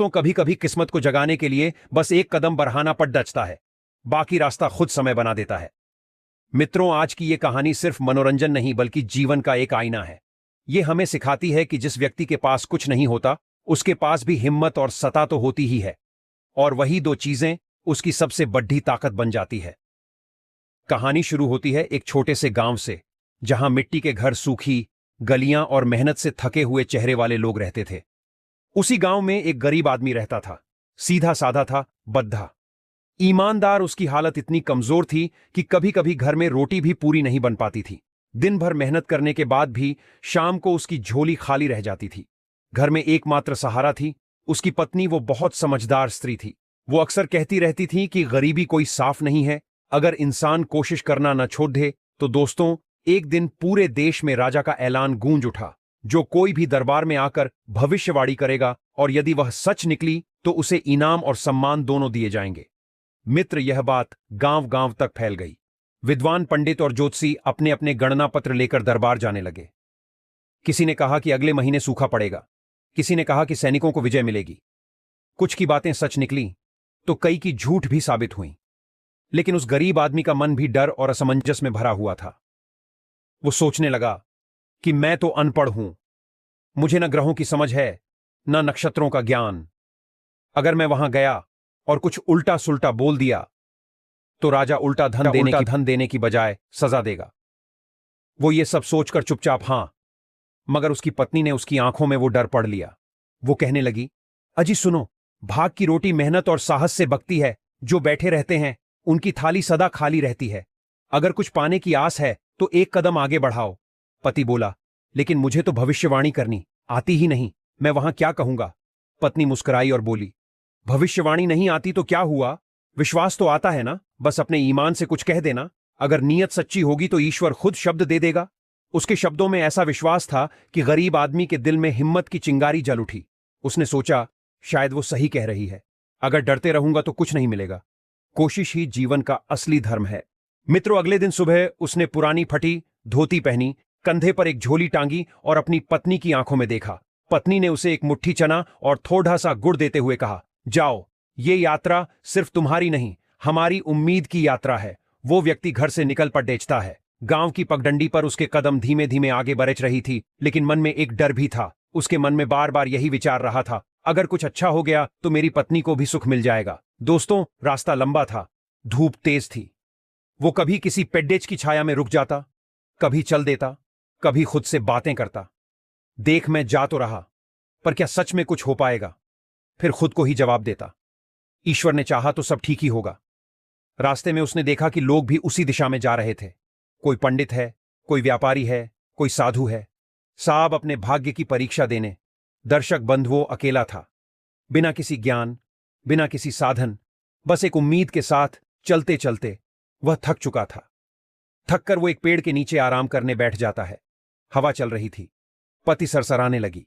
दोस्तों, कभी कभी किस्मत को जगाने के लिए बस एक कदम बढ़ाना पड़ जाता है, बाकी रास्ता खुद समय बना देता है। मित्रों, आज की ये कहानी सिर्फ मनोरंजन नहीं बल्कि जीवन का एक आईना है। ये हमें सिखाती है कि जिस व्यक्ति के पास कुछ नहीं होता, उसके पास भी हिम्मत और सत्ता तो होती ही है, और वही दो चीजें उसकी सबसे बड़ी ताकत बन जाती है। कहानी शुरू होती है एक छोटे से गांव से, जहां मिट्टी के घर, सूखी गलियां और मेहनत से थके हुए चेहरे वाले लोग रहते थे। उसी गांव में एक गरीब आदमी रहता था। सीधा साधा था, बद्धा, ईमानदार। उसकी हालत इतनी कमजोर थी कि कभी कभी घर में रोटी भी पूरी नहीं बन पाती थी। दिन भर मेहनत करने के बाद भी शाम को उसकी झोली खाली रह जाती थी। घर में एकमात्र सहारा थी उसकी पत्नी। वो बहुत समझदार स्त्री थी। वो अक्सर कहती रहती थी कि गरीबी कोई साफ नहीं है, अगर इंसान कोशिश करना न छोड़ दे तो। दोस्तों, एक दिन पूरे देश में राजा का ऐलान गूंज उठा, जो कोई भी दरबार में आकर भविष्यवाणी करेगा और यदि वह सच निकली तो उसे इनाम और सम्मान दोनों दिए जाएंगे। मित्र, यह बात गांव गांव तक फैल गई। विद्वान पंडित और ज्योतिषी अपने अपने गणना पत्र लेकर दरबार जाने लगे। किसी ने कहा कि अगले महीने सूखा पड़ेगा, किसी ने कहा कि सैनिकों को विजय मिलेगी। कुछ की बातें सच निकली तो कई की झूठ भी साबित हुई। लेकिन उस गरीब आदमी का मन भी डर और असमंजस में भरा हुआ था। वो सोचने लगा कि मैं तो अनपढ़ हूं, मुझे न ग्रहों की समझ है न नक्षत्रों का ज्ञान। अगर मैं वहां गया और कुछ उल्टा सुल्टा बोल दिया तो राजा उल्टा धन देने की बजाय सजा देगा। वो ये सब सोचकर चुपचाप हां, मगर उसकी पत्नी ने उसकी आंखों में वो डर पढ़ लिया। वो कहने लगी, अजी सुनो, भाग की रोटी मेहनत और साहस से बकती है। जो बैठे रहते हैं उनकी थाली सदा खाली रहती है। अगर कुछ पाने की आस है तो एक कदम आगे बढ़ाओ। पति बोला, लेकिन मुझे तो भविष्यवाणी करनी आती ही नहीं, मैं वहां क्या कहूंगा। पत्नी मुस्कुराई और बोली, भविष्यवाणी नहीं आती तो क्या हुआ, विश्वास तो आता है ना, बस अपने ईमान से कुछ कह देना। अगर नीयत सच्ची होगी तो ईश्वर खुद शब्द दे देगा। उसके शब्दों में ऐसा विश्वास था कि गरीब आदमी के दिल में हिम्मत की चिंगारी जल उठी। उसने सोचा, शायद वो सही कह रही है। अगर डरते रहूंगा तो कुछ नहीं मिलेगा। कोशिश ही जीवन का असली धर्म है। मित्रों, अगले दिन सुबह उसने पुरानी फटी धोती पहनी, कंधे पर एक झोली टांगी और अपनी पत्नी की आंखों में देखा। पत्नी ने उसे एक मुट्ठी चना और थोड़ा सा गुड़ देते हुए कहा, जाओ, ये यात्रा सिर्फ तुम्हारी नहीं, हमारी उम्मीद की यात्रा है। वो व्यक्ति घर से निकल पड़ता है। गांव की पगडंडी पर उसके कदम धीमे धीमे आगे बढ़ रही थी, लेकिन मन में एक डर भी था। उसके मन में बार बार यही विचार रहा था, अगर कुछ अच्छा हो गया तो मेरी पत्नी को भी सुख मिल जाएगा। दोस्तों, रास्ता लंबा था, धूप तेज थी। वो कभी किसी पेड्डेज की छाया में रुक जाता, कभी चल देता, कभी खुद से बातें करता। देख, मैं जा तो रहा, पर क्या सच में कुछ हो पाएगा? फिर खुद को ही जवाब देता, ईश्वर ने चाहा तो सब ठीक ही होगा। रास्ते में उसने देखा कि लोग भी उसी दिशा में जा रहे थे। कोई पंडित है, कोई व्यापारी है, कोई साधु है, साहब अपने भाग्य की परीक्षा देने। दर्शक बंध वो अकेला था, बिना किसी ज्ञान, बिना किसी साधन, बस एक उम्मीद के साथ चलते चलते वह थक चुका था। थक कर वो एक पेड़ के नीचे आराम करने बैठ जाता है। हवा चल रही थी, पति सरसराने लगी।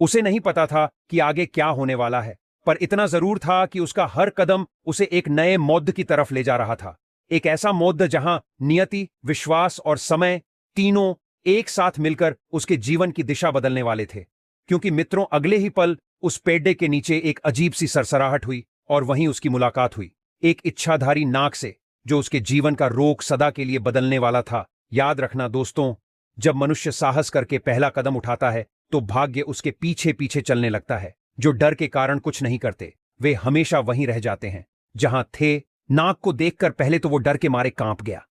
उसे नहीं पता था कि आगे क्या होने वाला है, पर इतना जरूर था कि उसका हर कदम उसे एक नए मोड़ की तरफ ले जा रहा था। एक ऐसा मोड़ जहां नियति, विश्वास और समय तीनों एक साथ मिलकर उसके जीवन की दिशा बदलने वाले थे। क्योंकि मित्रों, अगले ही पल उस पेड़े के नीचे एक अजीब सी सरसराहट हुई और वहीं उसकी मुलाकात हुई एक इच्छाधारी नाग से, जो उसके जीवन का रोक सदा के लिए बदलने वाला था। याद रखना दोस्तों, जब मनुष्य साहस करके पहला कदम उठाता है तो भाग्य उसके पीछे पीछे चलने लगता है। जो डर के कारण कुछ नहीं करते, वे हमेशा वहीं रह जाते हैं जहां थे। नाग को देखकर पहले तो वो डर के मारे कांप गया।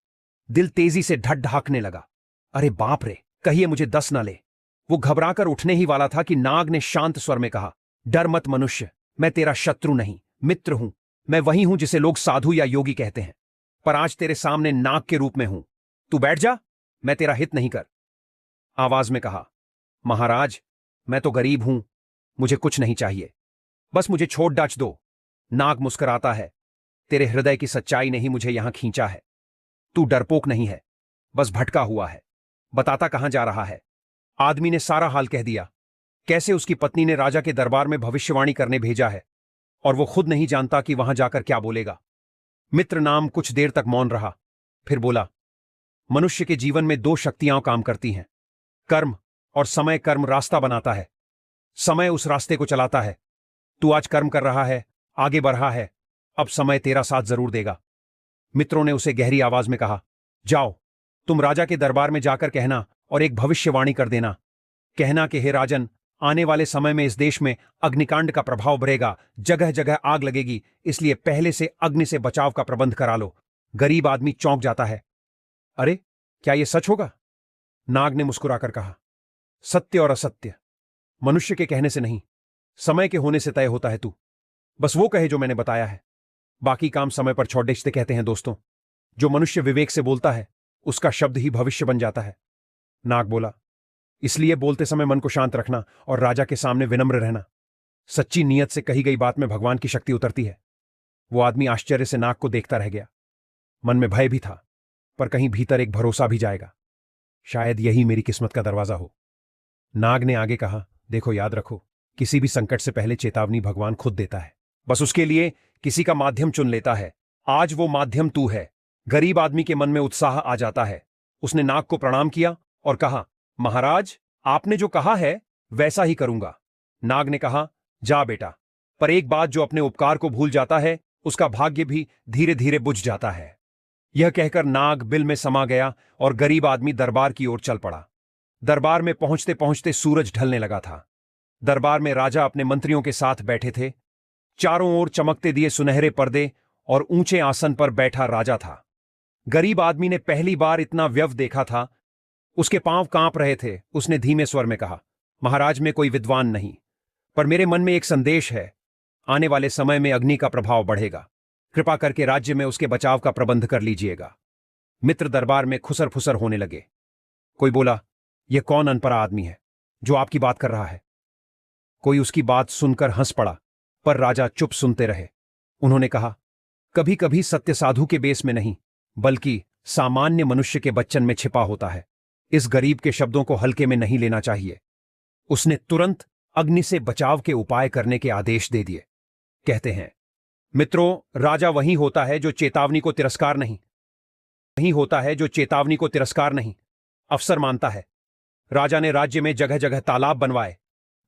दिल तेजी से ढकने लगा। अरे बाप रे, कहिए मुझे दस न ले। वो घबराकर उठने ही वाला था कि नाग ने शांत स्वर में कहा, डर मत मनुष्य, मैं तेरा शत्रु नहीं, मित्र हूं। मैं वही हूं जिसे लोग साधु या योगी कहते हैं, पर आज तेरे सामने नाग के रूप में हूं। तू बैठ जा, मैं तेरा हित नहीं कर। आवाज में कहा, महाराज, मैं तो गरीब हूं, मुझे कुछ नहीं चाहिए, बस मुझे छोड़ डाच दो। नाग मुस्कुराता है, तेरे हृदय की सच्चाई ने ही मुझे यहां खींचा है। तू डरपोक नहीं है, बस भटका हुआ है। बताता कहां जा रहा है। आदमी ने सारा हाल कह दिया, कैसे उसकी पत्नी ने राजा के दरबार में भविष्यवाणी करने भेजा है और वो खुद नहीं जानता कि वहां जाकर क्या बोलेगा। मित्र नाम कुछ देर तक मौन रहा, फिर बोला, मनुष्य के जीवन में दो शक्तियां काम करती हैं, कर्म और समय। कर्म रास्ता बनाता है, समय उस रास्ते को चलाता है। तू आज कर्म कर रहा है, आगे बढ़ रहा है, अब समय तेरा साथ जरूर देगा। मित्रों ने उसे गहरी आवाज में कहा, जाओ, तुम राजा के दरबार में जाकर कहना और एक भविष्यवाणी कर देना। कहना कि हे राजन, आने वाले समय में इस देश में अग्निकांड का प्रभाव बढ़ेगा, जगह जगह आग लगेगी, इसलिए पहले से अग्नि से बचाव का प्रबंध करा लो। गरीब आदमी चौंक जाता है। अरे, क्या यह सच होगा? नाग ने मुस्कुराकर कहा, सत्य और असत्य मनुष्य के कहने से नहीं, समय के होने से तय होता है। तू बस वो कहे जो मैंने बताया है, बाकी काम समय पर छोड़ देते कहते हैं दोस्तों। जो मनुष्य विवेक से बोलता है उसका शब्द ही भविष्य बन जाता है। नाग बोला, इसलिए बोलते समय मन को शांत रखना और राजा के सामने विनम्र रहना। सच्ची नीयत से कही गई बात में भगवान की शक्ति उतरती है। वो आदमी आश्चर्य से नाग को देखता रह गया। मन में भय भी था, पर कहीं भीतर एक भरोसा भी जाएगा, शायद यही मेरी किस्मत का दरवाजा हो। नाग ने आगे कहा, देखो, याद रखो, किसी भी संकट से पहले चेतावनी भगवान खुद देता है, बस उसके लिए किसी का माध्यम चुन लेता है। आज वो माध्यम तू है। गरीब आदमी के मन में उत्साह आ जाता है। उसने नाग को प्रणाम किया और कहा, महाराज, आपने जो कहा है वैसा ही करूंगा। नाग ने कहा, जा बेटा, पर एक बात, जो अपने उपकार को भूल जाता है उसका भाग्य भी धीरे धीरे बुझ जाता है। यह कहकर नाग बिल में समा गया और गरीब आदमी दरबार की ओर चल पड़ा। दरबार में पहुंचते पहुंचते सूरज ढलने लगा था। दरबार में राजा अपने मंत्रियों के साथ बैठे थे। चारों ओर चमकते दिए सुनहरे पर्दे और ऊंचे आसन पर बैठा राजा था। गरीब आदमी ने पहली बार इतना व्यव देखा था। उसके पांव कांप रहे थे। उसने धीमे स्वर में कहा, महाराज, मैं कोई विद्वान नहीं, पर मेरे मन में एक संदेश है। आने वाले समय में अग्नि का प्रभाव बढ़ेगा। कृपा करके राज्य में उसके बचाव का प्रबंध कर लीजिएगा। मित्र दरबार में खुसर फुसर होने लगे। कोई बोला, यह कौन अनपढ़ा आदमी है जो आपकी बात कर रहा है? कोई उसकी बात सुनकर हंस पड़ा, पर राजा चुप सुनते रहे। उन्होंने कहा, कभी कभी सत्य साधु के बेस में नहीं, बल्कि सामान्य मनुष्य के बच्चन में छिपा होता है। इस गरीब के शब्दों को हल्के में नहीं लेना चाहिए। उसने तुरंत अग्नि से बचाव के उपाय करने के आदेश दे दिए। कहते हैं, मित्रों, राजा वही होता है जो चेतावनी को तिरस्कार नहीं, अवसर मानता है। राजा ने राज्य में जगह जगह तालाब बनवाए,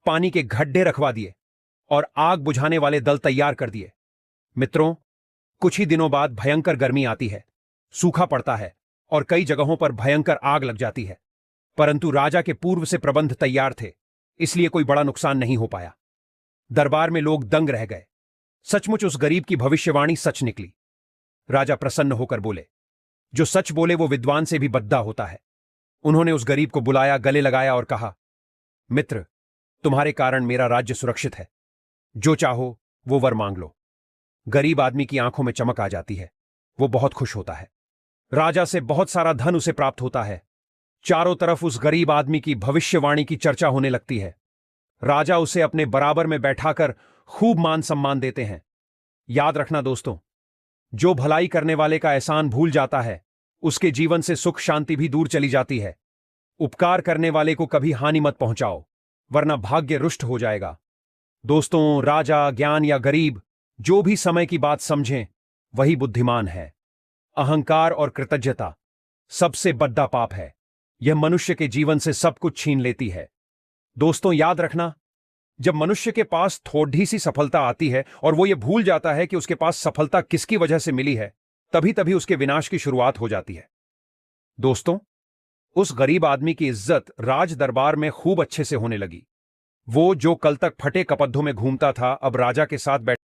पानी के गड्ढे रखवा दिए और आग बुझाने वाले दल तैयार कर दिए। मित्रों, कुछ ही दिनों बाद भयंकर गर्मी आती है, सूखा पड़ता है और कई जगहों पर भयंकर आग लग जाती है। परंतु राजा के पूर्व से प्रबंध तैयार थे, इसलिए कोई बड़ा नुकसान नहीं हो पाया। दरबार में लोग दंग रह गए। सचमुच उस गरीब की भविष्यवाणी सच निकली। राजा प्रसन्न होकर बोले, जो सच बोले वो विद्वान से भी बद्दा होता है। उन्होंने उस गरीब को बुलाया, गले लगाया और कहा, मित्र, तुम्हारे कारण मेरा राज्य सुरक्षित है। जो चाहो वो वर मांग लो। गरीब आदमी की आंखों में चमक आ जाती है। वो बहुत खुश होता है। राजा से बहुत सारा धन उसे प्राप्त होता है। चारों तरफ उस गरीब आदमी की भविष्यवाणी की चर्चा होने लगती है। राजा उसे अपने बराबर में बैठाकर खूब मान सम्मान देते हैं। याद रखना दोस्तों, जो भलाई करने वाले का एहसान भूल जाता है, उसके जीवन से सुख शांति भी दूर चली जाती है। उपकार करने वाले को कभी हानि मत पहुंचाओ, वरना भाग्य रुष्ट हो जाएगा। दोस्तों, राजा, ज्ञान या गरीब, जो भी समय की बात समझें, वही बुद्धिमान है। अहंकार और कृतज्ञता सबसे बड़ा पाप है। यह मनुष्य के जीवन से सब कुछ छीन लेती है। दोस्तों, याद रखना, जब मनुष्य के पास थोड़ी सी सफलता आती है और वो ये भूल जाता है कि उसके पास सफलता किसकी वजह से मिली है, तभी तभी उसके विनाश की शुरुआत हो जाती है। दोस्तों, उस गरीब आदमी की इज्जत राज दरबार में खूब अच्छे से होने लगी। वो जो कल तक फटे कपद्धों में घूमता था, अब राजा के साथ बैठ